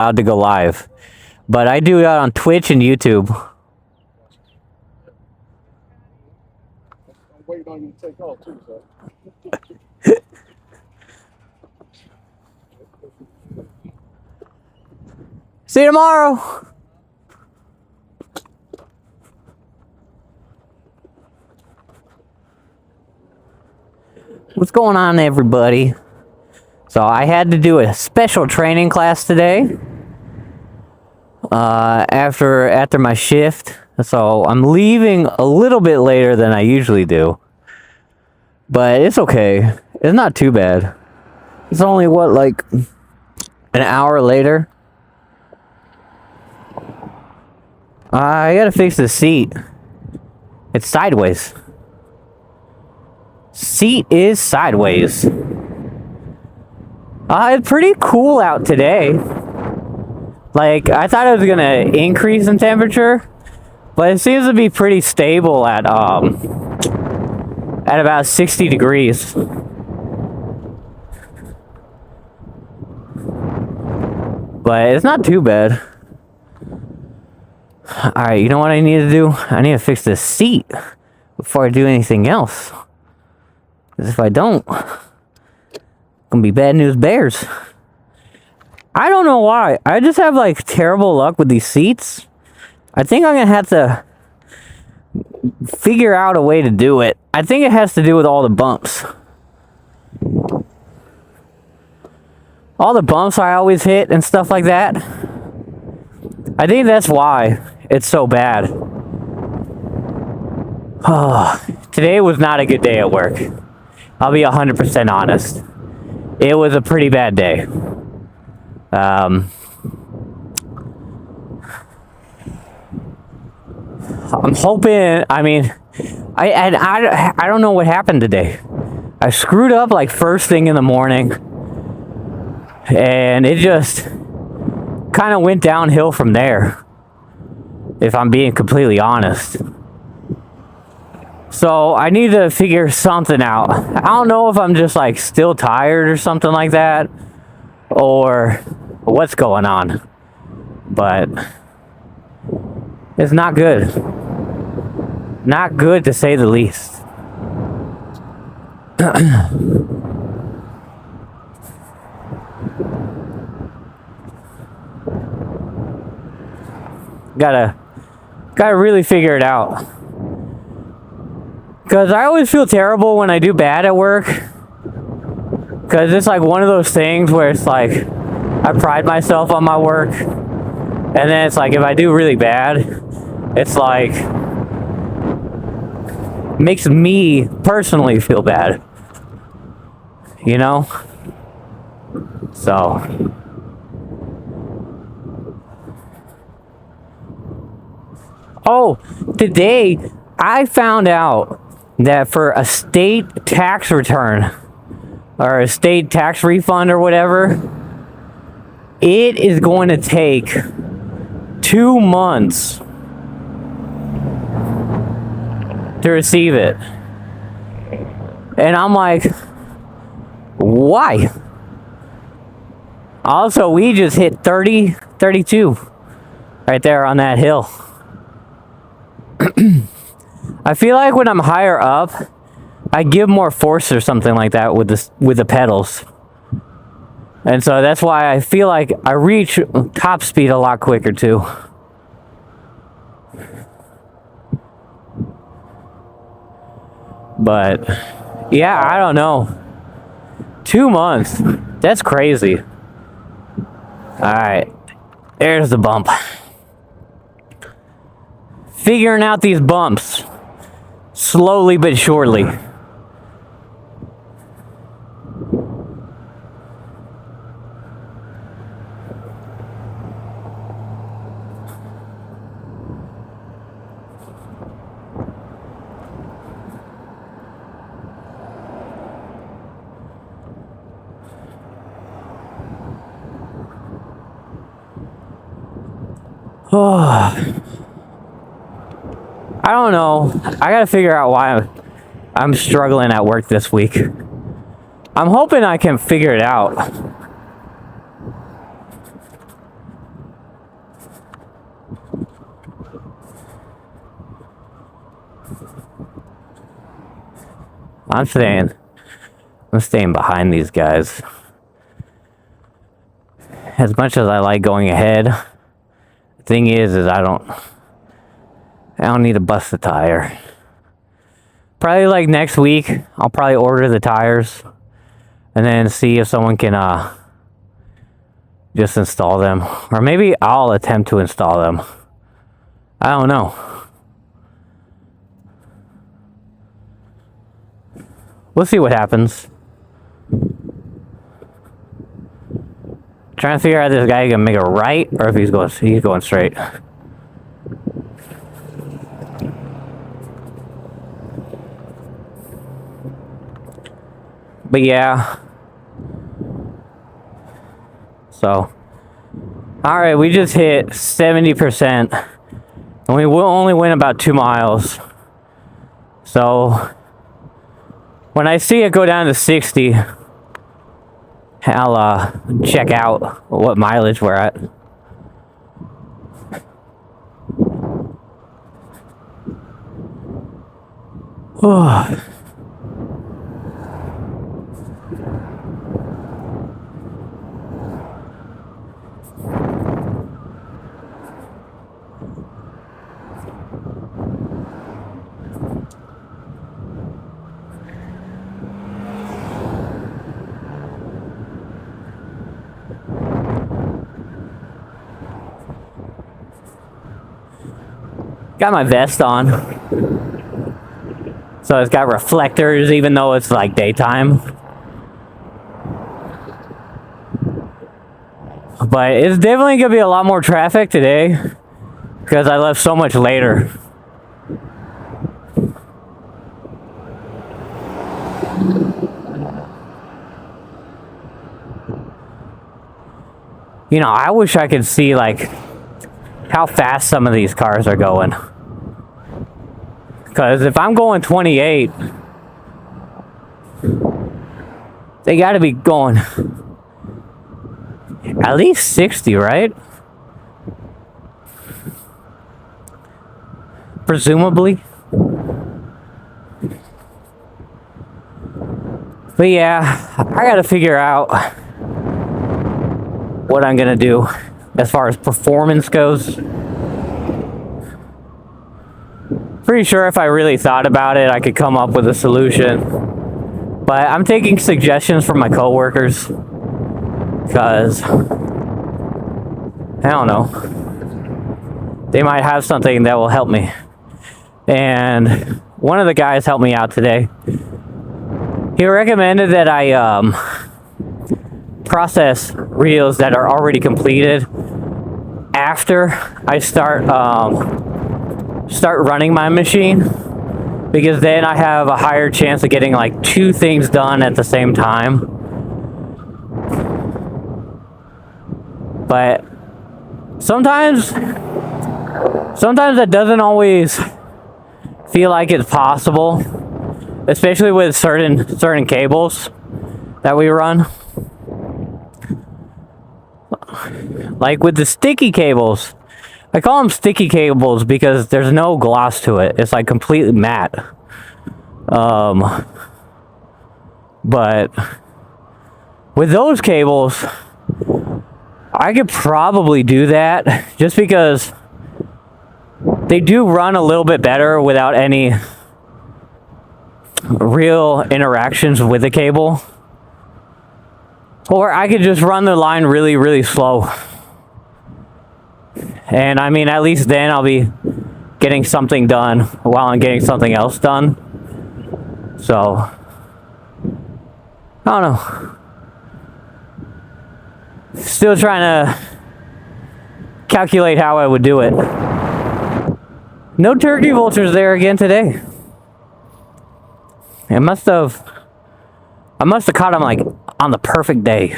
allowed to go live. But I do it on Twitch and YouTube. I'm waiting on you to take off too, so. See you tomorrow. What's going on, everybody? So I had to do a special training class today. After my shift. So I'm leaving a little bit later than I usually do. But it's okay. It's not too bad. It's only, what, like an hour later? I gotta fix the seat. It's sideways. Seat is sideways. It's pretty cool out today. Like, I thought it was gonna increase in temperature, but it seems to be pretty stable at about 60 degrees. But it's not too bad. Alright, you know what I need to do? I need to fix this seat before I do anything else. Because if I don't, it's gonna be bad news bears. I don't know why. I just have, like, terrible luck with these seats. I think I'm gonna have to figure out a way to do it. I think it has to do with all the bumps. All the bumps I always hit and stuff like that. I think that's why it's so bad. Oh, today was not a good day at work. I'll be 100% honest. It was a pretty bad day. I'm hoping, I mean, I don't know what happened today. I screwed up like first thing in the morning, and it just kind of went downhill from there, if I'm being completely honest. So I need to figure something out. I don't know if I'm just like still tired or something like that, or what's going on, but it's not good. Not good, to say the least. Gotta really figure it out. Because I always feel terrible when I do bad at work. Because it's like one of those things where it's like, I pride myself on my work. And then it's like, if I do really bad, it's like, makes me personally feel bad. You know? So. Oh, today I found out that for a state tax return, or a state tax refund or whatever, it is going to take 2 months to receive it. And I'm like, why? Also, we just hit 32 right there on that hill. I feel like when I'm higher up, I give more force or something like that with the pedals. And so that's why I feel like I reach top speed a lot quicker too. But yeah, I don't know. 2 months. That's crazy. Alright. There's the bump. Figuring out these bumps. Slowly but surely. Oh. I don't know. I gotta figure out why I'm struggling at work this week. I'm hoping I can figure it out. I'm staying behind these guys. As much as I like going ahead, the thing is I don't need to bust a tire. Probably like next week, I'll probably order the tires and then see if someone can just install them. Or maybe I'll attempt to install them. I don't know. We'll see what happens. Trying to figure out if this guy can make a right or if he's going straight. But yeah. So, alright, we just hit 70%. And we will only win about 2 miles. So, when I see it go down to 60, I'll check out what mileage we're at. Oh. Got my vest on. So it's got reflectors even though it's like daytime. But it's definitely gonna be a lot more traffic today because I left so much later. You know, I wish I could see like how fast some of these cars are going. Because if I'm going 28, they got to be going at least 60, right? Presumably. But yeah, I got to figure out what I'm going to do as far as performance goes. Pretty sure if I really thought about it, I could come up with a solution. But I'm taking suggestions from my coworkers because I don't know. They might have something that will help me. And one of the guys helped me out today. He recommended that I process reels that are already completed after I start running my machine, because then I have a higher chance of getting like 2 things done at the same time. But sometimes that doesn't always feel like it's possible, especially with certain cables that we run. Like with the sticky cables. I call them sticky cables because there's no gloss to it. It's like completely matte. But with those cables, I could probably do that just because they do run a little bit better without any real interactions with the cable. Or I could just run the line really, really slow. And I mean, at least then I'll be getting something done while I'm getting something else done. So, I don't know. Still trying to calculate how I would do it. No turkey vultures there again today. I must have caught them like on the perfect day.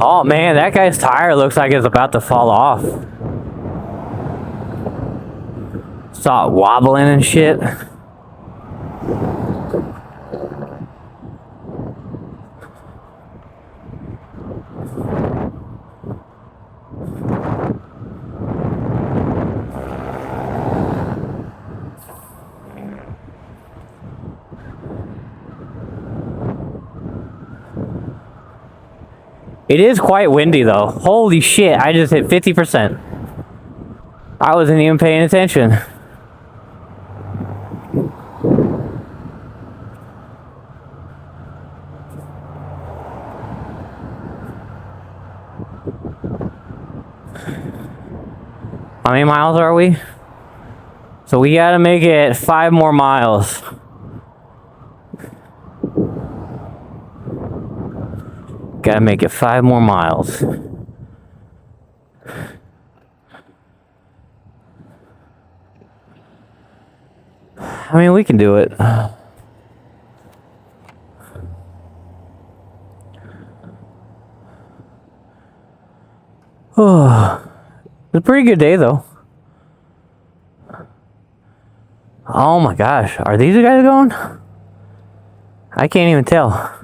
Oh man, that guy's tire looks like it's about to fall off. Saw it wobbling and shit. It is quite windy though. Holy shit, I just hit 50%. I wasn't even paying attention. How many miles are we? So we gotta make it 5 more miles. Gotta make it 5 more miles. I mean, we can do it. Oh, it's a pretty good day though. Oh my gosh, are these guys going? I can't even tell.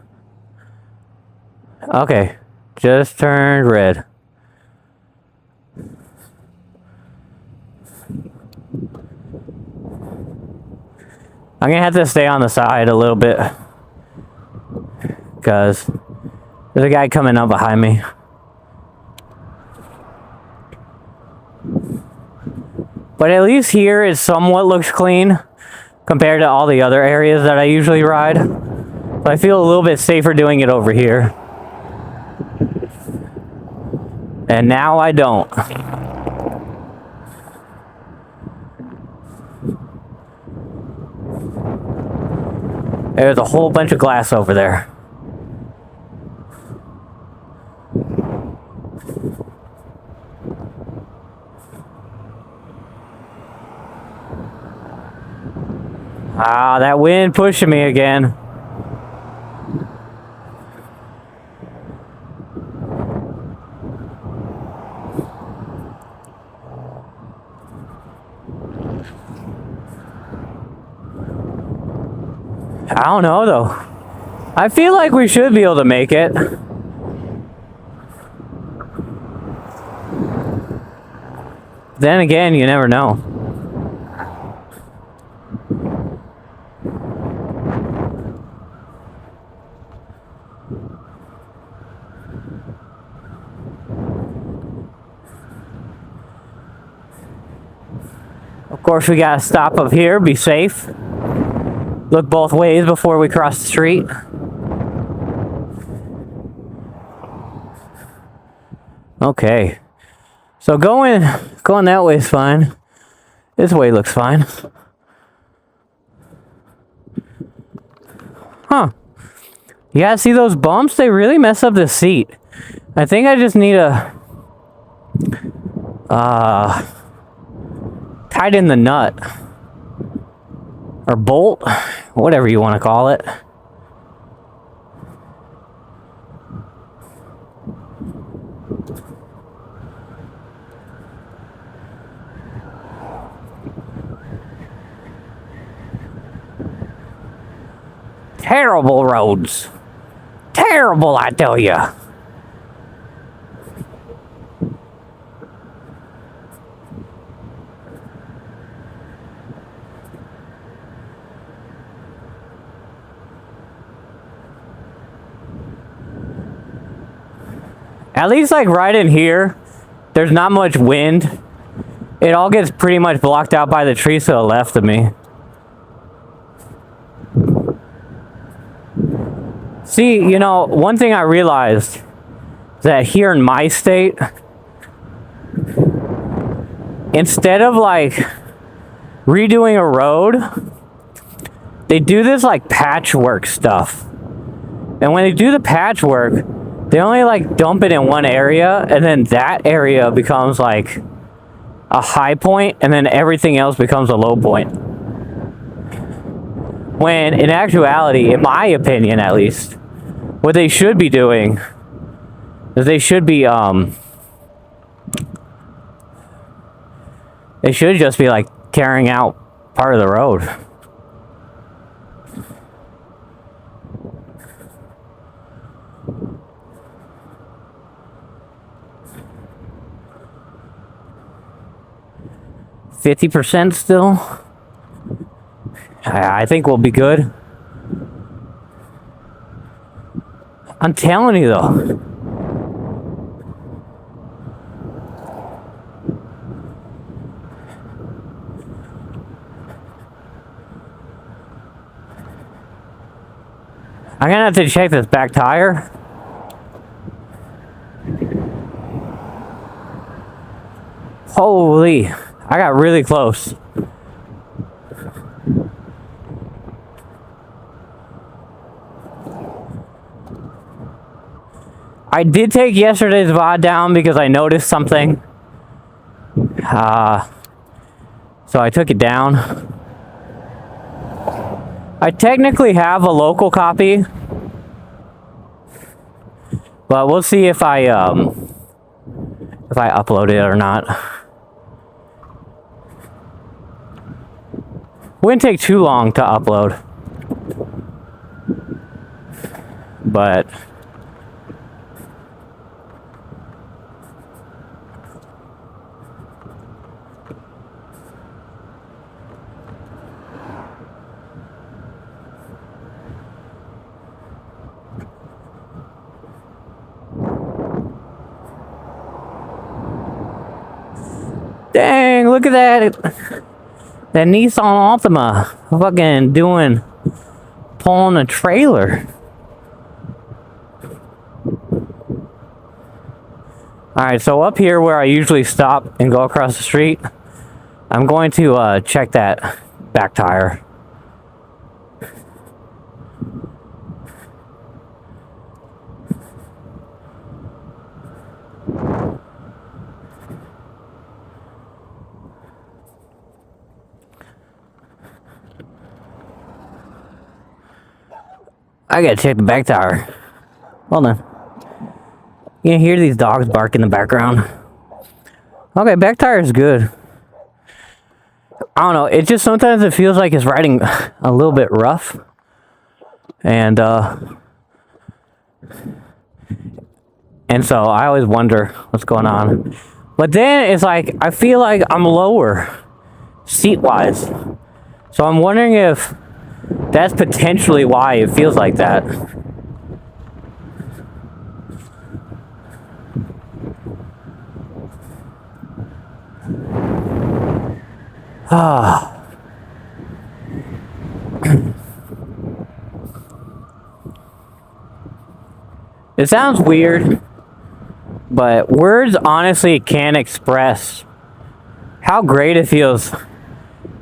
Okay, just turned red. I'm gonna have to stay on the side a little bit because there's a guy coming up behind me. But at least here it somewhat looks clean compared to all the other areas that I usually ride. So I feel a little bit safer doing it over here. And now I don't. There's a whole bunch of glass over there. Ah, that wind pushing me again. I don't know though. I feel like we should be able to make it. Then again, you never know. Of course, we gotta stop up here, be safe. Look both ways before we cross the street. Okay. So going that way is fine. This way looks fine. Huh. You guys see those bumps? They really mess up the seat. I think I just need a tighten the nut. Or bolt, whatever you want to call it. Terrible roads. Terrible, I tell you. At least like right in here, there's not much wind. It all gets pretty much blocked out by the trees to the left of me. See, you know, one thing I realized is that here in my state, instead of like redoing a road, they do this like patchwork stuff. And when they do the patchwork, they only like dump it in one area, and then that area becomes like a high point, and then everything else becomes a low point. When in actuality, in my opinion at least, what they should be doing is they should just be like tearing out part of the road. %50 still. I think we'll be good. I'm telling you though. I'm gonna have to check this back tire. Holy, I got really close. I did take yesterday's VOD down because I noticed something. So I took it down. I technically have a local copy, but we'll see if I upload it or not. Wouldn't take too long to upload, but dang, look at that. That Nissan Altima fucking pulling a trailer. Alright, so up here where I usually stop and go across the street, I'm going to check that back tire. I gotta check the back tire. Hold on. You can hear these dogs bark in the background. Okay, back tire is good. I don't know. It just sometimes it feels like it's riding a little bit rough, and so I always wonder what's going on. But then it's like I feel like I'm lower seat wise, so I'm wondering if that's potentially why it feels like that. Ah. It sounds weird, but words honestly can't express how great it feels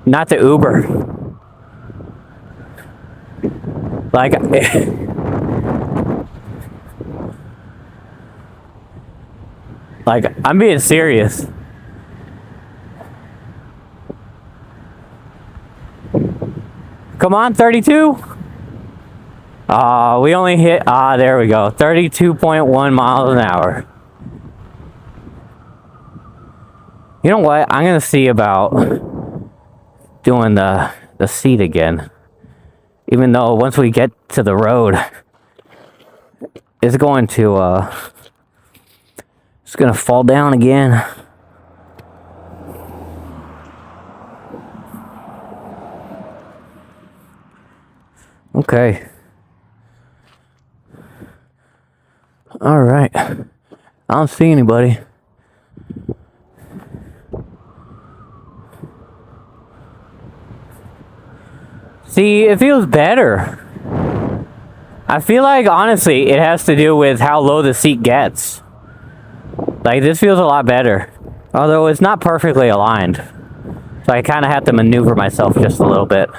not to Uber. Like, I'm being serious. Come on, 32. We only hit, there we go. 32.1 miles an hour. You know what? I'm going to see about doing the seat again. Even though once we get to the road, it's going to fall down again. Okay. All right. I don't see anybody. See, it feels better. I feel like, honestly, it has to do with how low the seat gets. Like, this feels a lot better. Although it's not perfectly aligned. So I kind of have to maneuver myself just a little bit.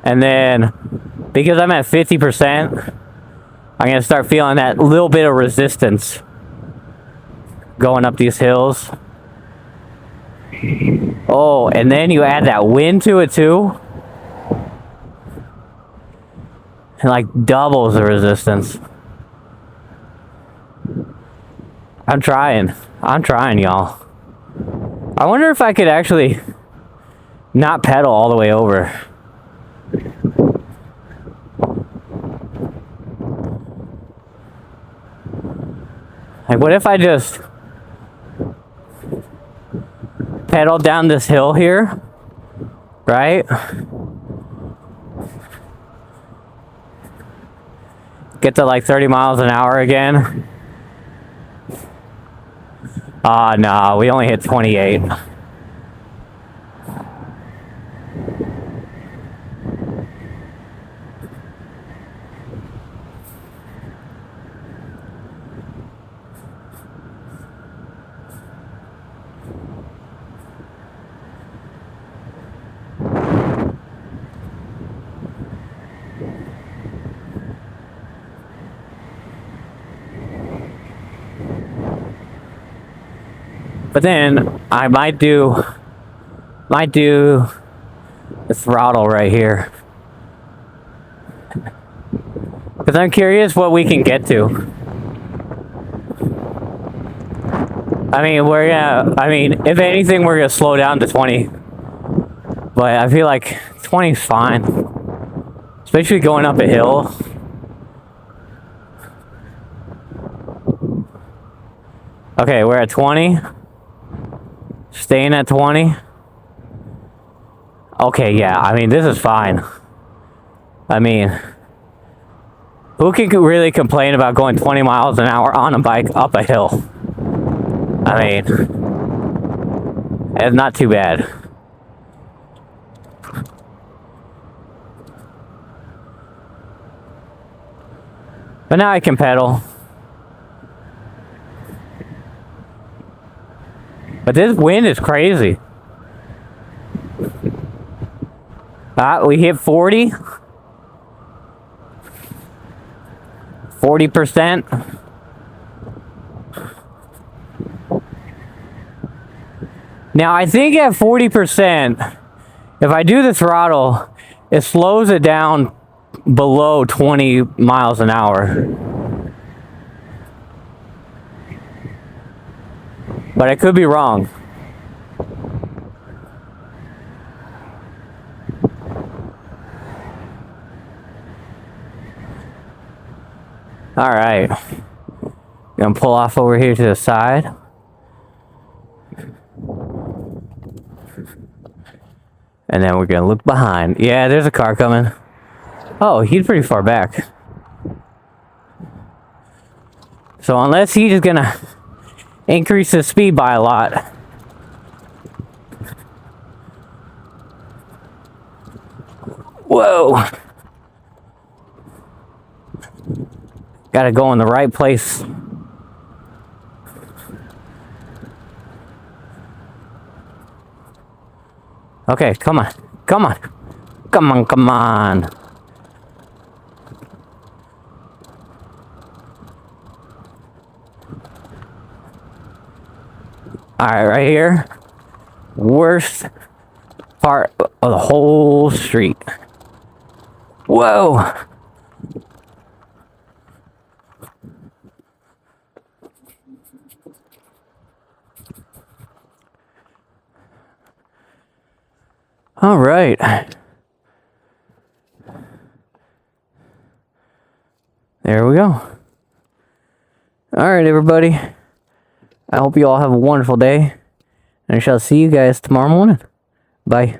And then, because I'm at 50%, I'm going to start feeling that little bit of resistance going up these hills. Oh, and then you add that wind to it too. And like doubles the resistance. I'm trying. I'm trying, y'all. I wonder if I could actually not pedal all the way over. Like, what if I just pedal down this hill here, right? Get to like 30 miles an hour again. No, we only hit 28. But then I might do the throttle right here, because I'm curious what we can get to. I mean, if anything, we're gonna slow down to 20. But I feel like 20 is fine, especially going up a hill. Okay, we're at 20. Staying at 20. Okay, yeah, I mean, this is fine. I mean, who can really complain about going 20 miles an hour on a bike up a hill? I mean, it's not too bad. But now I can pedal. But this wind is crazy. We hit 40. 40%. Now I think at 40%, if I do the throttle, it slows it down below 20 miles an hour. But I could be wrong. All right. Gonna pull off over here to the side. And then we're gonna look behind. Yeah, there's a car coming. Oh, he's pretty far back. So unless he's just gonna increase the speed by a lot. Whoa. Gotta go in the right place. Okay, come on. Come on. Come on, come on. Alright, right here. Worst part of the whole street. Whoa. All right. There we go. All right, everybody. I hope you all have a wonderful day. And I shall see you guys tomorrow morning. Bye.